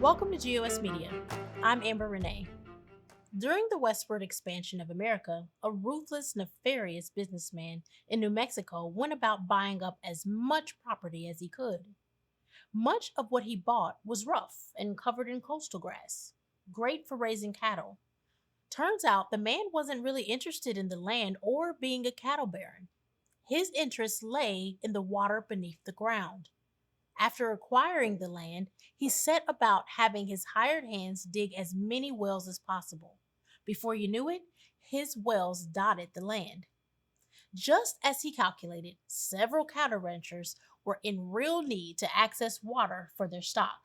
Welcome to GOS Media. I'm Amber Renee. During the westward expansion of America, a ruthless, nefarious businessman in New Mexico went about buying up as much property as he could. Much of what he bought was rough and covered in coastal grass, great for raising cattle. Turns out the man wasn't really interested in the land or being a cattle baron. His interest lay in the water beneath the ground. After acquiring the land, he set about having his hired hands dig as many wells as possible. Before you knew it, his wells dotted the land. Just as he calculated, several cattle ranchers were in real need to access water for their stock.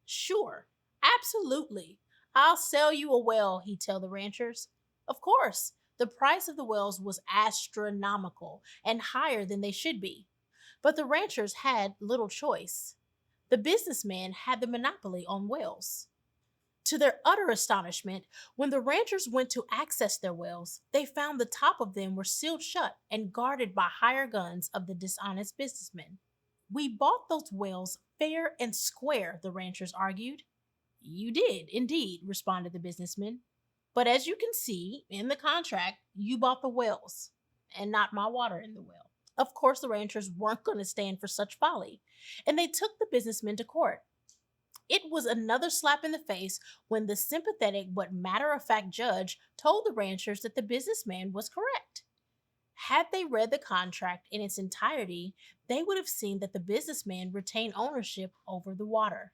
Sure, absolutely. I'll sell you a well, he'd tell the ranchers. Of course, the price of the wells was astronomical and higher than they should be. But the ranchers had little choice. The businessman had the monopoly on wells. To their utter astonishment, when the ranchers went to access their wells, they found the top of them were sealed shut and guarded by hire guns of the dishonest businessmen. We bought those wells fair and square, the ranchers argued. You did, indeed, responded the businessman. But as you can see in the contract, you bought the wells and not my water in the well. Of course, the ranchers weren't going to stand for such folly, and they took the businessmen to court. It was another slap in the face when the sympathetic but matter-of-fact judge told the ranchers that the businessman was correct. Had they read the contract in its entirety, they would have seen that the businessman retained ownership over the water.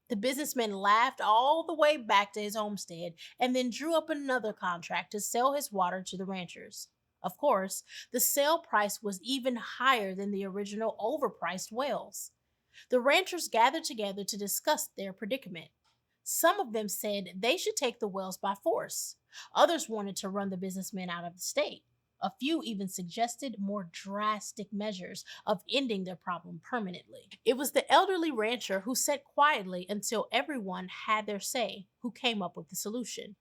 The businessman laughed all the way back to his homestead and then drew up another contract to sell his water to the ranchers. Of course, the sale price was even higher than the original overpriced wells. The ranchers gathered together to discuss their predicament. Some of them said they should take the wells by force. Others wanted to run the businessmen out of the state. A few even suggested more drastic measures of ending their problem permanently. It was the elderly rancher who sat quietly until everyone had their say who came up with the solution.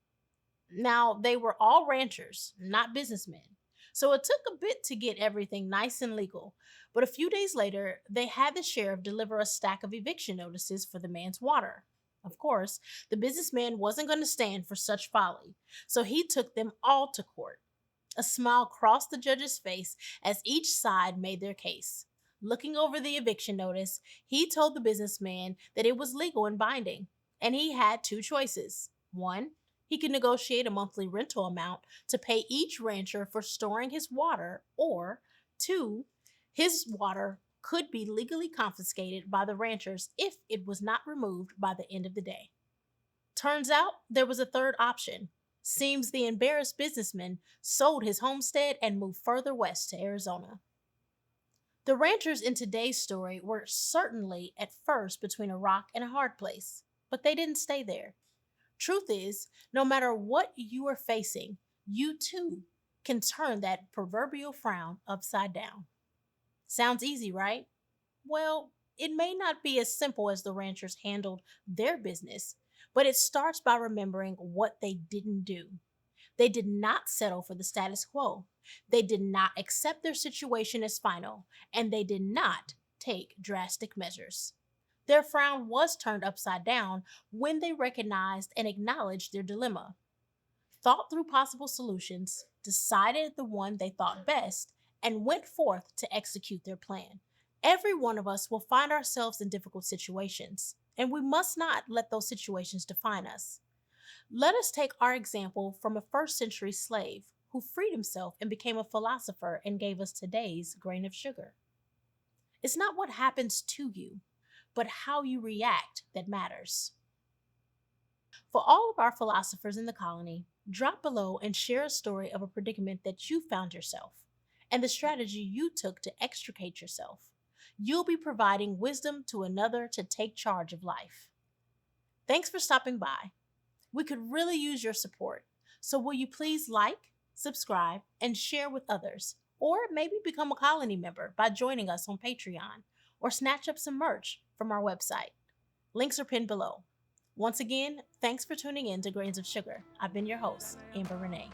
Now, they were all ranchers, not businessmen. So it took a bit to get everything nice and legal, but a few days later, they had the sheriff deliver a stack of eviction notices for the man's water. Of course, the businessman wasn't going to stand for such folly, so he took them all to court. A smile crossed the judge's face as each side made their case. Looking over the eviction notice, he told the businessman that it was legal and binding, and he had two choices. One, he could negotiate a monthly rental amount to pay each rancher for storing his water, or two, his water could be legally confiscated by the ranchers if it was not removed by the end of the day. Turns out there was a third option. Seems the embarrassed businessman sold his homestead and moved further west to Arizona. The ranchers in today's story were certainly at first between a rock and a hard place, but they didn't stay there. Truth is, no matter what you are facing, you too can turn that proverbial frown upside down. Sounds easy, right? Well, it may not be as simple as the ranchers handled their business, but it starts by remembering what they didn't do. They did not settle for the status quo. They did not accept their situation as final, and they did not take drastic measures. Their frown was turned upside down when they recognized and acknowledged their dilemma, thought through possible solutions, decided the one they thought best, and went forth to execute their plan. Every one of us will find ourselves in difficult situations, and we must not let those situations define us. Let us take our example from a first-century slave who freed himself and became a philosopher and gave us today's grain of sugar. It's not what happens to you, but how you react that matters. For all of our philosophers in the colony, drop below and share a story of a predicament that you found yourself and the strategy you took to extricate yourself. You'll be providing wisdom to another to take charge of life. Thanks for stopping by. We could really use your support, so will you please like, subscribe, and share with others, or maybe become a colony member by joining us on Patreon, or snatch up some merch from our website. Links are pinned below. Once again, thanks for tuning in to Grains of Sugar. I've been your host, Amber Renee.